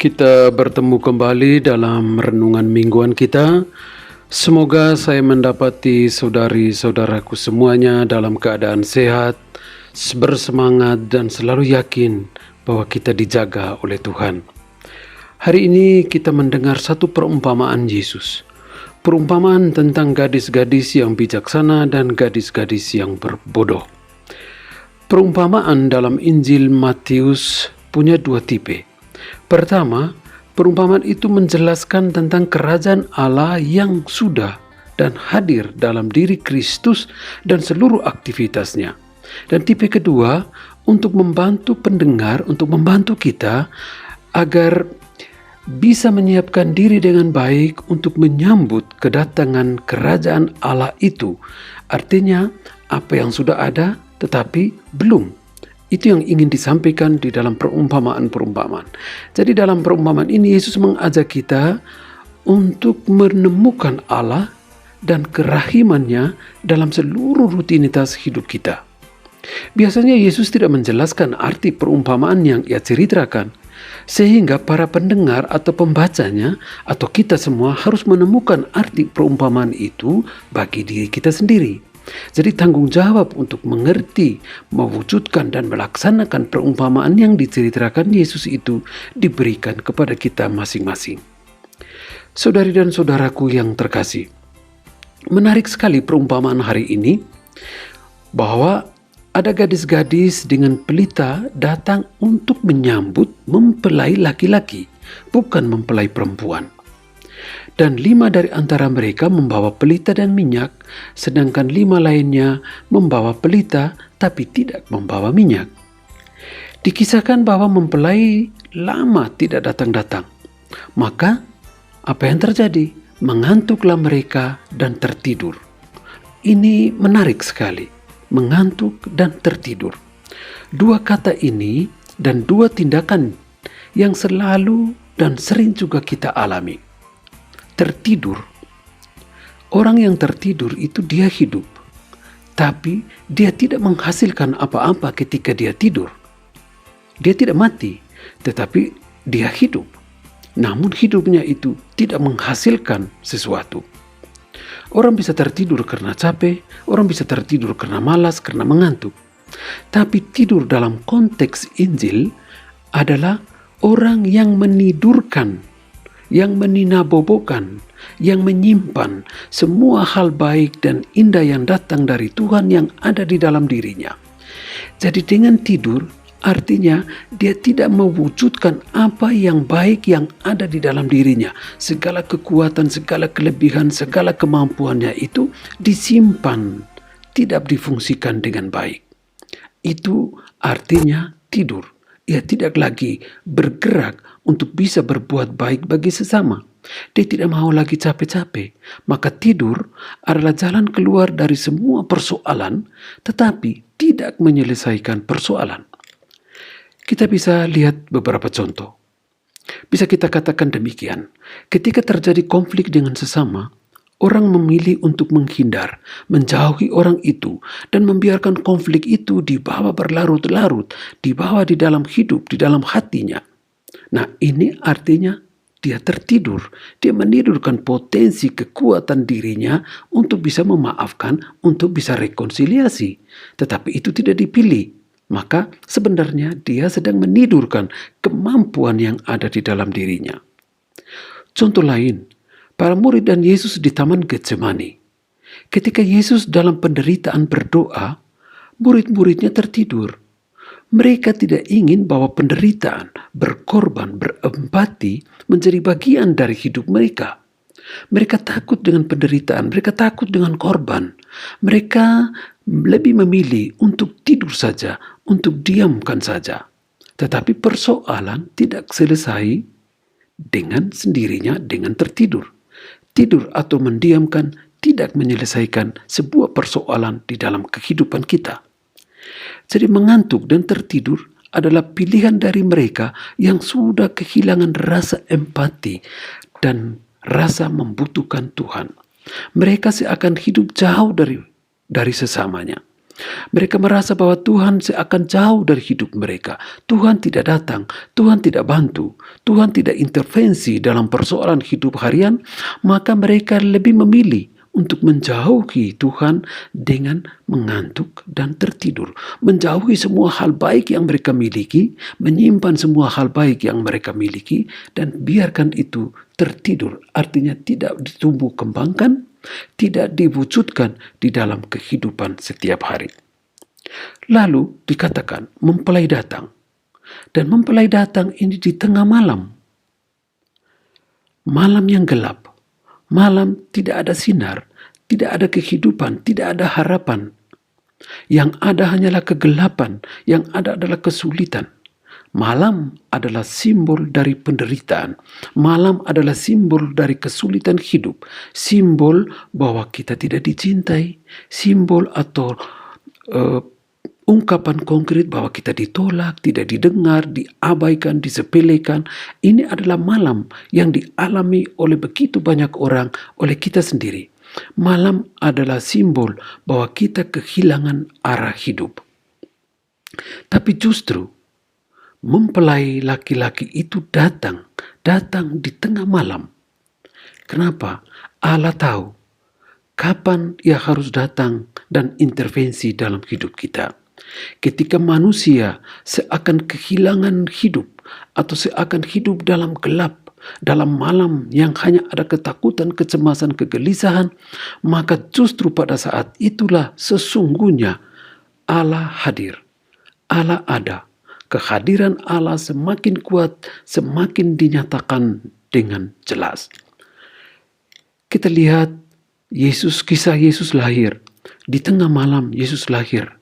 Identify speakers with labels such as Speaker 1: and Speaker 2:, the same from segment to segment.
Speaker 1: Kita bertemu kembali dalam renungan mingguan kita. Semoga saya mendapati saudari-saudaraku semuanya dalam keadaan sehat, bersemangat, dan selalu yakin bahwa kita dijaga oleh Tuhan. Hari ini kita mendengar satu perumpamaan Yesus. Perumpamaan tentang gadis-gadis yang bijaksana dan gadis-gadis yang berbodoh. Perumpamaan dalam Injil Matius punya dua tipe. Pertama, perumpamaan itu menjelaskan tentang kerajaan Allah yang sudah dan hadir dalam diri Kristus dan seluruh aktivitasnya. Dan tipe kedua, untuk membantu pendengar, untuk membantu kita agar bisa menyiapkan diri dengan baik untuk menyambut kedatangan kerajaan Allah itu. Artinya, apa yang sudah ada tetapi belum. Itu yang ingin disampaikan di dalam perumpamaan-perumpamaan. Jadi dalam perumpamaan ini Yesus mengajak kita untuk menemukan Allah dan kerahimannya dalam seluruh rutinitas hidup kita. Biasanya Yesus tidak menjelaskan arti perumpamaan yang ia ceritakan, sehingga para pendengar atau pembacanya atau kita semua harus menemukan arti perumpamaan itu bagi diri kita sendiri. Jadi tanggung jawab untuk mengerti, mewujudkan dan melaksanakan perumpamaan yang diceritakan Yesus itu diberikan kepada kita masing-masing. Saudari dan saudaraku yang terkasih, menarik sekali perumpamaan hari ini bahwa ada gadis-gadis dengan pelita datang untuk menyambut mempelai laki-laki, bukan mempelai perempuan. Dan 5 dari antara mereka membawa pelita dan minyak, sedangkan 5 lainnya membawa pelita tapi tidak membawa minyak. Dikisahkan bahwa mempelai lama tidak datang-datang. Maka apa yang terjadi? Mengantuklah mereka dan tertidur. Ini menarik sekali, mengantuk dan tertidur. Dua kata ini dan dua tindakan yang selalu dan sering juga kita alami. Tertidur. Orang yang tertidur itu dia hidup, tapi dia tidak menghasilkan apa-apa ketika dia tidur. Dia tidak mati, tetapi dia hidup. Namun hidupnya itu tidak menghasilkan sesuatu. Orang bisa tertidur karena capek, orang bisa tertidur karena malas, karena mengantuk. Tapi tidur dalam konteks Injil adalah orang yang menidurkan, yang meninabobokan, yang menyimpan semua hal baik dan indah yang datang dari Tuhan yang ada di dalam dirinya. Jadi dengan tidur, artinya dia tidak mewujudkan apa yang baik yang ada di dalam dirinya. Segala kekuatan, segala kelebihan, segala kemampuannya itu disimpan, tidak difungsikan dengan baik. Itu artinya tidur. Ia tidak lagi bergerak untuk bisa berbuat baik bagi sesama. Dia tidak mau lagi capek-capek. Maka tidur adalah jalan keluar dari semua persoalan, tetapi tidak menyelesaikan persoalan. Kita bisa lihat beberapa contoh. Bisa kita katakan demikian. Ketika terjadi konflik dengan sesama, orang memilih untuk menghindar, menjauhi orang itu, dan membiarkan konflik itu dibawa berlarut-larut, dibawa di dalam hidup, di dalam hatinya. Nah, ini artinya dia tertidur. Dia menidurkan potensi kekuatan dirinya untuk bisa memaafkan, untuk bisa rekonsiliasi. Tetapi itu tidak dipilih. Maka sebenarnya dia sedang menidurkan kemampuan yang ada di dalam dirinya. Contoh lain, para murid dan Yesus di Taman Getsemani. Ketika Yesus dalam penderitaan berdoa, murid-muridnya tertidur. Mereka tidak ingin bahwa penderitaan, berkorban, berempati menjadi bagian dari hidup mereka. Mereka takut dengan penderitaan, mereka takut dengan korban. Mereka lebih memilih untuk tidur saja, untuk diamkan saja. Tetapi persoalan tidak selesai dengan sendirinya dengan tertidur. Tidur atau mendiamkan tidak menyelesaikan sebuah persoalan di dalam kehidupan kita. Jadi mengantuk dan tertidur adalah pilihan dari mereka yang sudah kehilangan rasa empati dan rasa membutuhkan Tuhan. Mereka seakan hidup jauh dari sesamanya. Mereka merasa bahwa Tuhan seakan jauh dari hidup mereka. Tuhan tidak datang, Tuhan tidak bantu, Tuhan tidak intervensi dalam persoalan hidup harian, maka mereka lebih memilih untuk menjauhi Tuhan dengan mengantuk dan tertidur. Menjauhi semua hal baik yang mereka miliki, menyimpan semua hal baik yang mereka miliki, dan biarkan itu tertidur. Artinya tidak ditumbuh kembangkan, tidak diwujudkan di dalam kehidupan setiap hari. Lalu dikatakan mempelai datang. Dan mempelai datang ini di tengah malam. Malam yang gelap. Malam tidak ada sinar, tidak ada kehidupan, tidak ada harapan. Yang ada hanyalah kegelapan, yang ada adalah kesulitan. Malam adalah simbol dari penderitaan. Malam adalah simbol dari kesulitan hidup. Simbol bahwa kita tidak dicintai. Simbol atau ungkapan konkret bahwa kita ditolak, tidak didengar, diabaikan, disepelekan. Ini adalah malam yang dialami oleh begitu banyak orang, oleh kita sendiri. Malam adalah simbol bahwa kita kehilangan arah hidup. Tapi justru mempelai laki-laki itu datang di tengah malam. Kenapa? Allah tahu kapan ia harus datang dan intervensi dalam hidup kita. Ketika manusia seakan kehilangan hidup atau seakan hidup dalam gelap, dalam malam yang hanya ada ketakutan, kecemasan, kegelisahan, maka justru pada saat itulah sesungguhnya Allah hadir. Allah ada. Kehadiran Allah semakin kuat, semakin dinyatakan dengan jelas. Kita lihat kisah Yesus lahir. Di tengah malam Yesus lahir.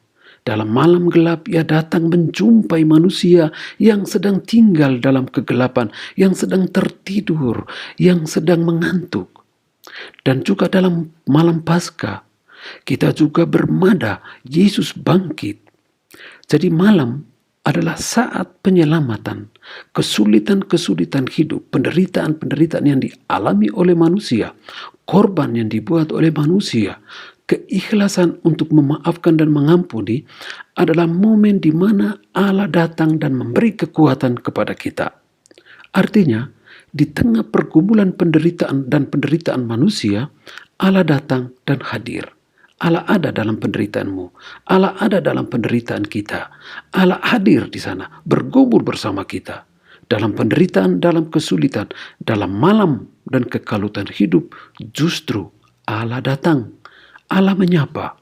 Speaker 1: Dalam malam gelap ia datang menjumpai manusia yang sedang tinggal dalam kegelapan, yang sedang tertidur, yang sedang mengantuk. Dan juga dalam malam Paskah, kita juga bermada Yesus bangkit. Jadi malam adalah saat penyelamatan, kesulitan-kesulitan hidup, penderitaan-penderitaan yang dialami oleh manusia, korban yang dibuat oleh manusia, keikhlasan untuk memaafkan dan mengampuni adalah momen di mana Allah datang dan memberi kekuatan kepada kita. Artinya, di tengah pergumulan penderitaan manusia, Allah datang dan hadir. Allah ada dalam penderitaanmu. Allah ada dalam penderitaan kita. Allah hadir di sana, bergumul bersama kita. Dalam penderitaan, dalam kesulitan, dalam malam dan kekalutan hidup, justru Allah datang. Allah menyapa.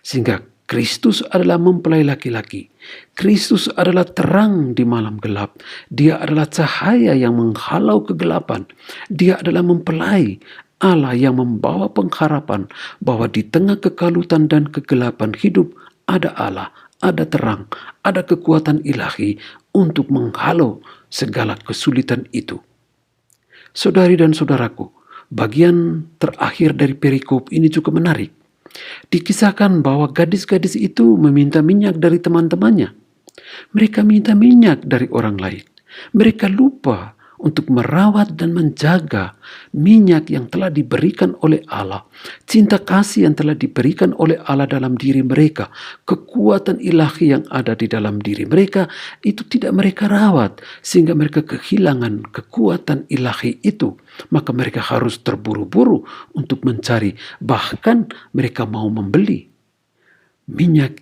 Speaker 1: Sehingga Kristus adalah mempelai laki-laki. Kristus adalah terang di malam gelap. Dia adalah cahaya yang menghalau kegelapan. Dia adalah mempelai Allah yang membawa pengharapan bahwa di tengah kekalutan dan kegelapan hidup ada Allah, ada terang, ada kekuatan ilahi untuk menghalau segala kesulitan itu. Saudari dan saudaraku, bagian terakhir dari perikop ini juga menarik. Dikisahkan bahwa gadis-gadis itu meminta minyak dari teman-temannya. Mereka minta minyak dari orang lain. Mereka lupa untuk merawat dan menjaga minyak yang telah diberikan oleh Allah. Cinta kasih yang telah diberikan oleh Allah dalam diri mereka. Kekuatan ilahi yang ada di dalam diri mereka, itu tidak mereka rawat. Sehingga mereka kehilangan kekuatan ilahi itu. Maka mereka harus terburu-buru untuk mencari. Bahkan mereka mau membeli. Minyak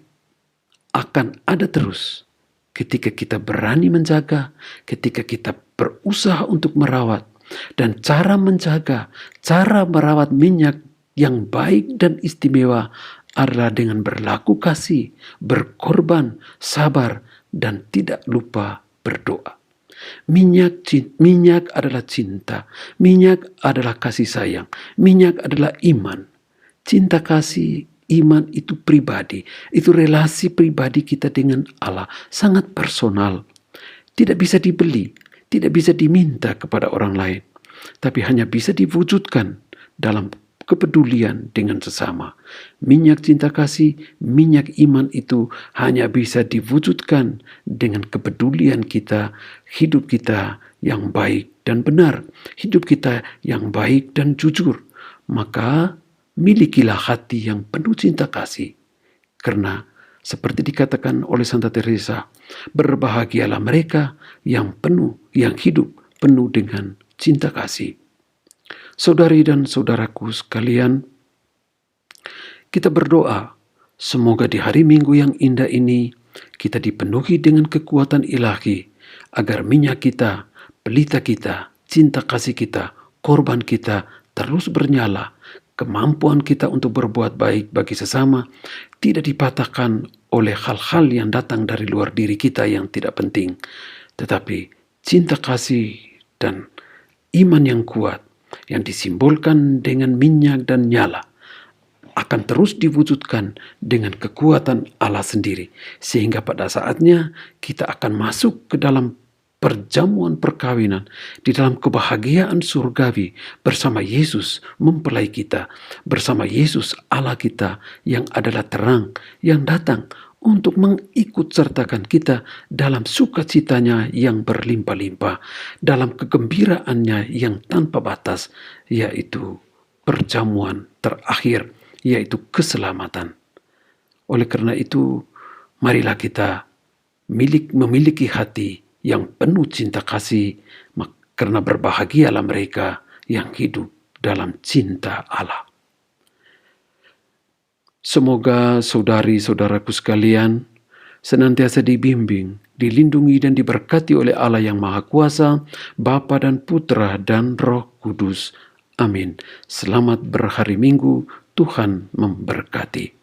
Speaker 1: akan ada terus ketika kita berani menjaga, ketika kita berusaha untuk merawat. Dan cara menjaga, cara merawat minyak yang baik dan istimewa adalah dengan berlaku kasih, berkorban, sabar, dan tidak lupa berdoa. Minyak adalah cinta, minyak adalah kasih sayang, minyak adalah iman. Cinta kasih, iman itu pribadi, itu relasi pribadi kita dengan Allah, sangat personal. Tidak bisa dibeli, tidak bisa diminta kepada orang lain, tapi hanya bisa diwujudkan dalam kepedulian dengan sesama. Minyak cinta kasih, minyak iman itu hanya bisa diwujudkan dengan kepedulian kita, hidup kita yang baik dan benar, hidup kita yang baik dan jujur. Maka milikilah hati yang penuh cinta kasih. Karena seperti dikatakan oleh Santa Teresa, berbahagialah mereka yang hidup penuh dengan cinta kasih. Saudari dan saudaraku sekalian, kita berdoa semoga di hari Minggu yang indah ini kita dipenuhi dengan kekuatan ilahi agar minyak kita, pelita kita, cinta kasih kita, korban kita terus bernyala. Kemampuan kita untuk berbuat baik bagi sesama tidak dipatahkan oleh hal-hal yang datang dari luar diri kita yang tidak penting, tetapi cinta kasih dan iman yang kuat yang disimbolkan dengan minyak dan nyala akan terus diwujudkan dengan kekuatan Allah sendiri, sehingga pada saatnya kita akan masuk ke dalam perjamuan perkawinan, di dalam kebahagiaan surgawi bersama Yesus mempelai kita, bersama Yesus Allah kita yang adalah terang yang datang untuk mengikut sertakan kita dalam sukacitanya yang berlimpah-limpah, dalam kegembiraannya yang tanpa batas, yaitu perjamuan terakhir, yaitu keselamatan. Oleh karena itu, marilah kita memiliki hati yang penuh cinta kasih, karena berbahagialah mereka yang hidup dalam cinta Allah. Semoga saudari-saudaraku sekalian senantiasa dibimbing, dilindungi dan diberkati oleh Allah yang Maha Kuasa, Bapa dan Putra dan Roh Kudus. Amin. Selamat berhari Minggu, Tuhan memberkati.